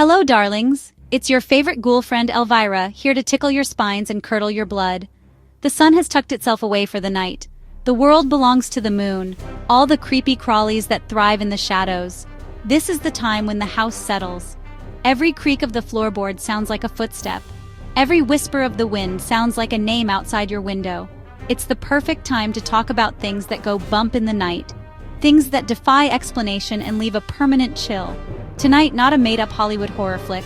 Hello, darlings. It's your favorite ghoul friend Elvira, here to tickle your spines and curdle your blood. The sun has tucked itself away for the night. The world belongs to the moon, all the creepy crawlies that thrive in the shadows. This is the time when the house settles. Every creak of the floorboard sounds like a footstep. Every whisper of the wind sounds like a name outside your window. It's the perfect time to talk about things that go bump in the night. Things that defy explanation and leave a permanent chill. Tonight, not a made-up Hollywood horror flick.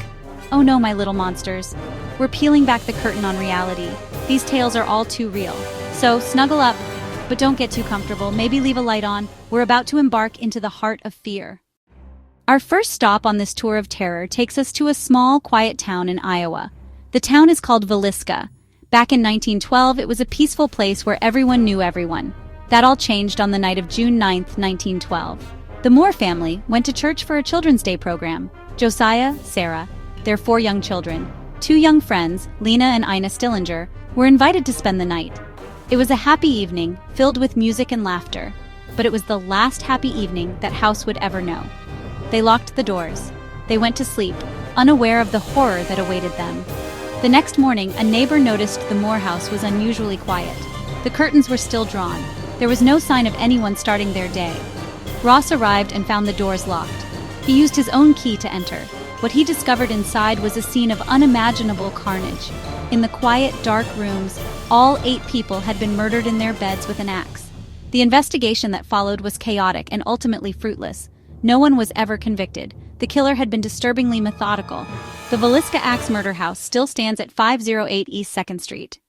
Oh no, my little monsters. We're peeling back the curtain on reality. These tales are all too real. So, snuggle up, but don't get too comfortable. Maybe leave a light on. We're about to embark into the heart of fear. Our first stop on this tour of terror takes us to a small, quiet town in Iowa. The town is called Villisca. Back in 1912, it was a peaceful place where everyone knew everyone. That all changed on the night of June 9th, 1912. The Moore family went to church for a Children's Day program. Josiah, Sarah, their 4 young children, 2 young friends, Lena and Ina Stillinger, were invited to spend the night. It was a happy evening, filled with music and laughter, but it was the last happy evening that house would ever know. They locked the doors. They went to sleep, unaware of the horror that awaited them. The next morning, a neighbor noticed the Moore house was unusually quiet. The curtains were still drawn. There was no sign of anyone starting their day. Ross arrived and found the doors locked. He used his own key to enter. What he discovered inside was a scene of unimaginable carnage. In the quiet, dark rooms, all 8 people had been murdered in their beds with an axe. The investigation that followed was chaotic and ultimately fruitless. No one was ever convicted. The killer had been disturbingly methodical. The Villisca Axe Murder House still stands at 508 East 2nd Street.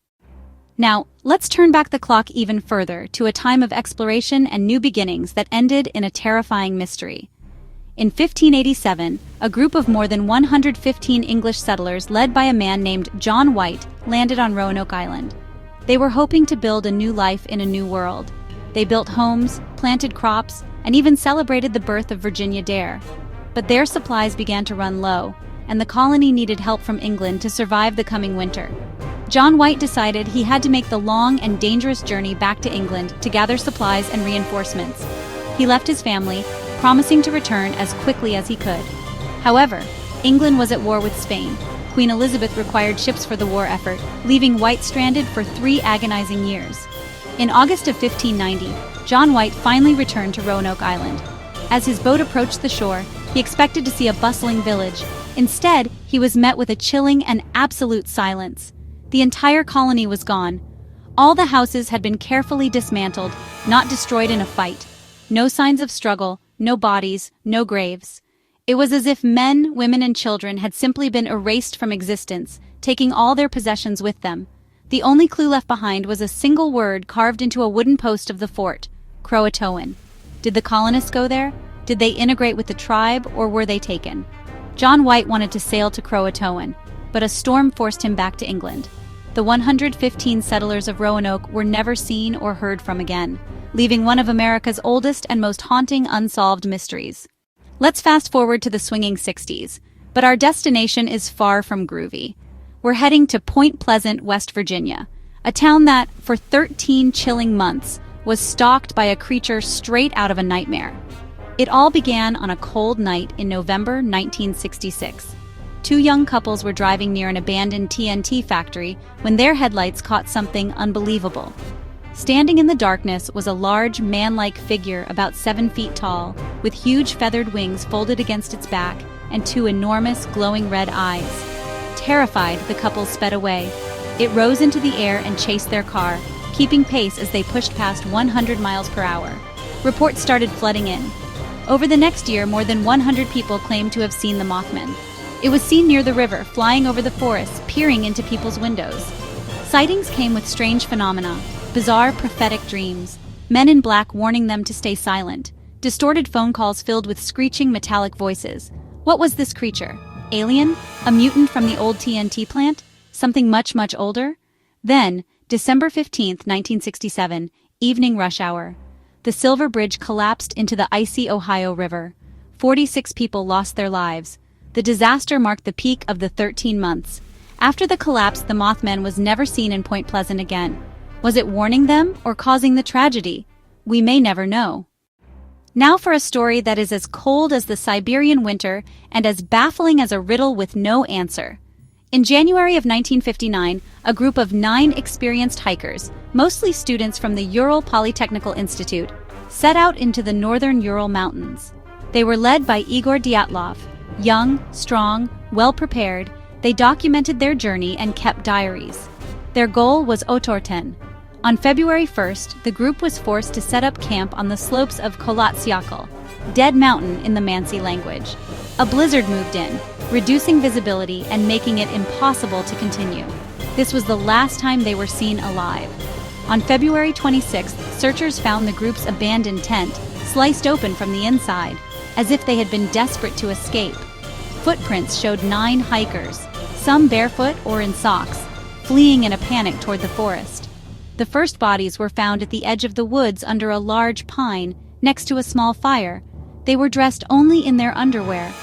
Now, let's turn back the clock even further to a time of exploration and new beginnings that ended in a terrifying mystery. In 1587, a group of more than 115 English settlers led by a man named John White landed on Roanoke Island. They were hoping to build a new life in a new world. They built homes, planted crops, and even celebrated the birth of Virginia Dare. But their supplies began to run low, and the colony needed help from England to survive the coming winter. John White decided he had to make the long and dangerous journey back to England to gather supplies and reinforcements. He left his family, promising to return as quickly as he could. However, England was at war with Spain. Queen Elizabeth required ships for the war effort, leaving White stranded for 3 agonizing years. In August of 1590, John White finally returned to Roanoke Island. As his boat approached the shore, he expected to see a bustling village. Instead, he was met with a chilling and absolute silence. The entire colony was gone. All the houses had been carefully dismantled, not destroyed in a fight. No signs of struggle, no bodies, no graves. It was as if men, women, and children had simply been erased from existence, taking all their possessions with them. The only clue left behind was a single word carved into a wooden post of the fort: Croatoan. Did the colonists go there? Did they integrate with the tribe, or were they taken? John White wanted to sail to Croatoan, but a storm forced him back to England. The 115 settlers of Roanoke were never seen or heard from again, leaving one of America's oldest and most haunting unsolved mysteries. Let's fast forward to the swinging 60s, but our destination is far from groovy. We're heading to Point Pleasant, West Virginia, a town that, for 13 chilling months, was stalked by a creature straight out of a nightmare. It all began on a cold night in November 1966. 2 young couples were driving near an abandoned TNT factory when their headlights caught something unbelievable. Standing in the darkness was a large, man-like figure about 7 feet tall, with huge feathered wings folded against its back and 2 enormous, glowing red eyes. Terrified, the couple sped away. It rose into the air and chased their car, keeping pace as they pushed past 100 miles per hour. Reports started flooding in. Over the next year, more than 100 people claimed to have seen the Mothman. It was seen near the river, flying over the forests, peering into people's windows. Sightings came with strange phenomena, bizarre prophetic dreams, men in black warning them to stay silent, distorted phone calls filled with screeching metallic voices. What was this creature? Alien? A mutant from the old TNT plant? Something much, much older? Then, December 15th, 1967, evening rush hour. The Silver Bridge collapsed into the icy Ohio River. 46 people lost their lives. The disaster marked the peak of the 13 months. After the collapse, the Mothman was never seen in Point Pleasant again. Was it warning them or causing the tragedy? We may never know. Now for a story that is as cold as the Siberian winter and as baffling as a riddle with no answer. In January of 1959, a group of 9 experienced hikers, mostly students from the Ural Polytechnical Institute, set out into the northern Ural Mountains. They were led by Igor Dyatlov. Young, strong, well-prepared, they documented their journey and kept diaries. Their goal was Otorten. On February 1st, the group was forced to set up camp on the slopes of Kolatsyakal, Dead Mountain in the Mansi language. A blizzard moved in, reducing visibility and making it impossible to continue. This was the last time they were seen alive. On February 26th, searchers found the group's abandoned tent, sliced open from the inside, as if they had been desperate to escape. Footprints showed 9 hikers, some barefoot or in socks, fleeing in a panic toward the forest. The first bodies were found at the edge of the woods under a large pine, next to a small fire. They were dressed only in their underwear.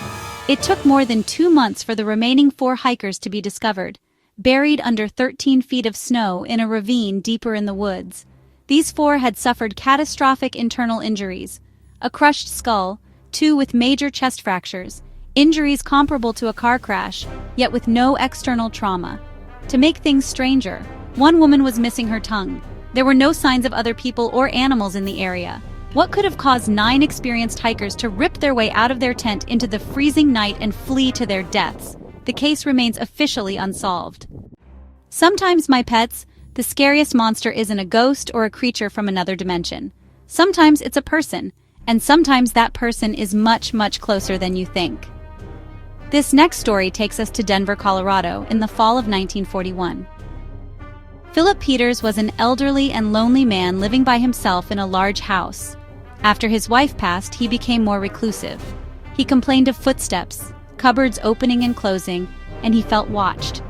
It took more than 2 months for the remaining 4 hikers to be discovered, buried under 13 feet of snow in a ravine deeper in the woods. These 4 had suffered catastrophic internal injuries: a crushed skull, 2 with major chest fractures, injuries comparable to a car crash, yet with no external trauma. To make things stranger, 1 woman was missing her tongue. There were no signs of other people or animals in the area. What could have caused 9 experienced hikers to rip their way out of their tent into the freezing night and flee to their deaths? The case remains officially unsolved. Sometimes, my pets, the scariest monster isn't a ghost or a creature from another dimension. Sometimes it's a person, and sometimes that person is much, much closer than you think. This next story takes us to Denver, Colorado, in the fall of 1941. Philip Peters was an elderly and lonely man living by himself in a large house. After his wife passed, he became more reclusive. He complained of footsteps, cupboards opening and closing, and he felt watched.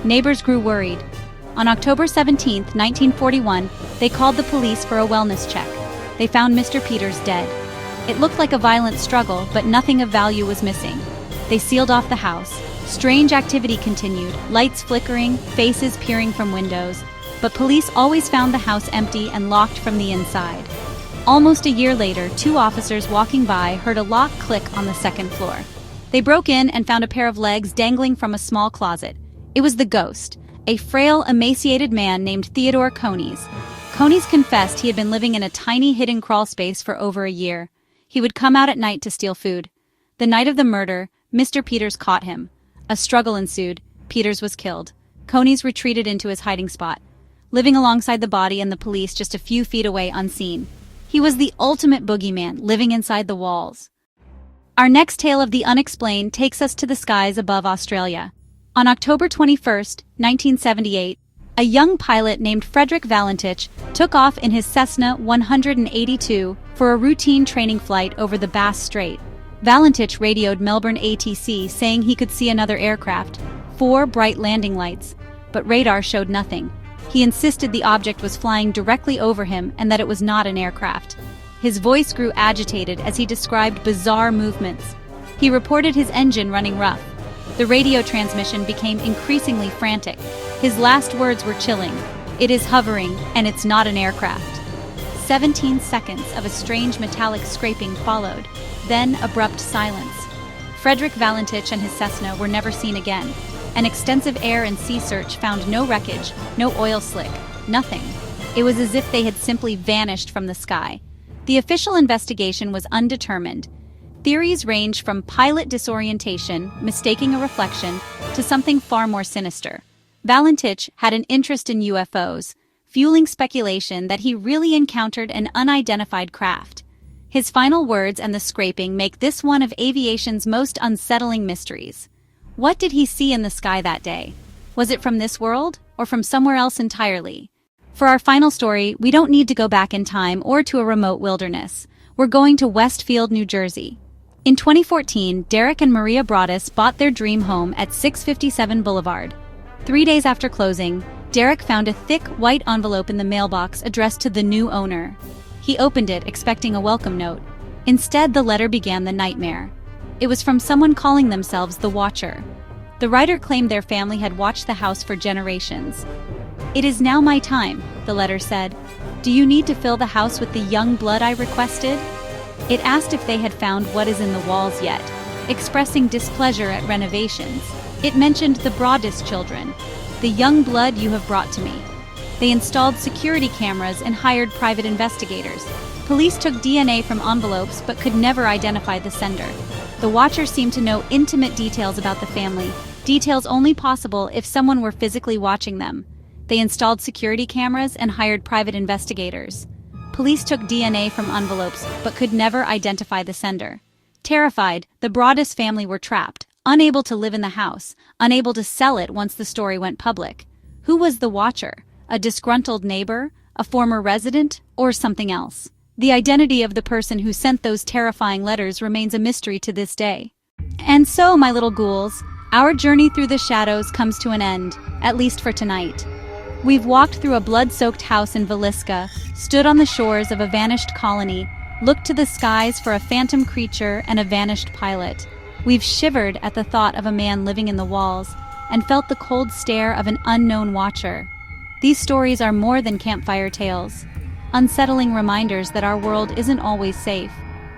Neighbors grew worried. On October 17, 1941, they called the police for a wellness check. They found Mr. Peters dead. It looked like a violent struggle, but nothing of value was missing. They sealed off the house. Strange activity continued, lights flickering, faces peering from windows. But police always found the house empty and locked from the inside. Almost a year later, 2 officers walking by heard a lock click on the 2nd floor. They broke in and found a pair of legs dangling from a small closet. It was the ghost, a frail, emaciated man named Theodore Coneys. Coneys confessed he had been living in a tiny hidden crawl space for over a year. He would come out at night to steal food. The night of the murder, Mr. Peters caught him. A struggle ensued. Peters was killed. Coneys retreated into his hiding spot, living alongside the body and the police just a few feet away unseen. He was the ultimate boogeyman, living inside the walls. Our next tale of the unexplained takes us to the skies above Australia. On October 21, 1978, a young pilot named Frederick Valentich took off in his Cessna 182 for a routine training flight over the Bass Strait. Valentich radioed Melbourne ATC saying he could see another aircraft, 4 bright landing lights, but radar showed nothing. He insisted the object was flying directly over him and that it was not an aircraft. His voice grew agitated as he described bizarre movements. He reported his engine running rough. The radio transmission became increasingly frantic. His last words were chilling. "It is hovering, and it's not an aircraft." 17 seconds of a strange metallic scraping followed, then abrupt silence. Frederick Valentich and his Cessna were never seen again. An extensive air and sea search found no wreckage, no oil slick, nothing. It was as if they had simply vanished from the sky. The official investigation was undetermined. Theories ranged from pilot disorientation, mistaking a reflection, to something far more sinister. Valentich had an interest in UFOs, fueling speculation that he really encountered an unidentified craft. His final words and the scraping make this one of aviation's most unsettling mysteries. What did he see in the sky that day? Was it from this world, or from somewhere else entirely? For our final story, we don't need to go back in time or to a remote wilderness. We're going to Westfield, New Jersey. In 2014, Derek and Maria Broaddus bought their dream home at 657 Boulevard. 3 days after closing, Derek found a thick, white envelope in the mailbox addressed to the new owner. He opened it, expecting a welcome note. Instead, the letter began the nightmare. It was from someone calling themselves the Watcher. The writer claimed their family had watched the house for generations. "It is now my time," the letter said. "Do you need to fill the house with the young blood I requested?" It asked if they had found what is in the walls yet, expressing displeasure at renovations. It mentioned the Broadest children, the young blood you have brought to me. They installed security cameras and hired private investigators. Police took DNA from envelopes but could never identify the sender. The Watcher seemed to know intimate details about the family, details only possible if someone were physically watching them. They installed security cameras and hired private investigators. Police took DNA from envelopes but could never identify the sender. Terrified, the Broadest family were trapped, unable to live in the house, unable to sell it once the story went public. Who was the Watcher? A disgruntled neighbor? A former resident? Or something else? The identity of the person who sent those terrifying letters remains a mystery to this day. And so, my little ghouls, our journey through the shadows comes to an end, at least for tonight. We've walked through a blood-soaked house in Villisca, stood on the shores of a vanished colony, looked to the skies for a phantom creature and a vanished pilot. We've shivered at the thought of a man living in the walls, and felt the cold stare of an unknown watcher. These stories are more than campfire tales. Unsettling reminders that our world isn't always safe.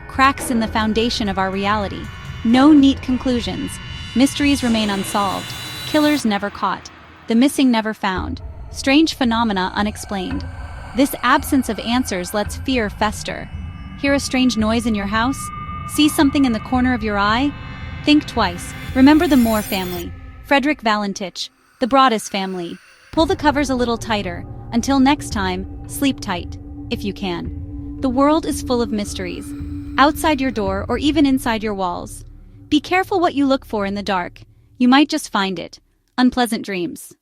Cracks in the foundation of our reality. No neat conclusions. Mysteries remain unsolved. Killers never caught. The missing never found. Strange phenomena unexplained. This absence of answers lets fear fester. Hear a strange noise in your house? See something in the corner of your eye? Think twice. Remember the Moore family. Frederick Valentich. The Broadest family. Pull the covers a little tighter. Until next time, sleep tight, if you can. The world is full of mysteries, outside your door or even inside your walls. Be careful what you look for in the dark. You might just find it. Unpleasant dreams.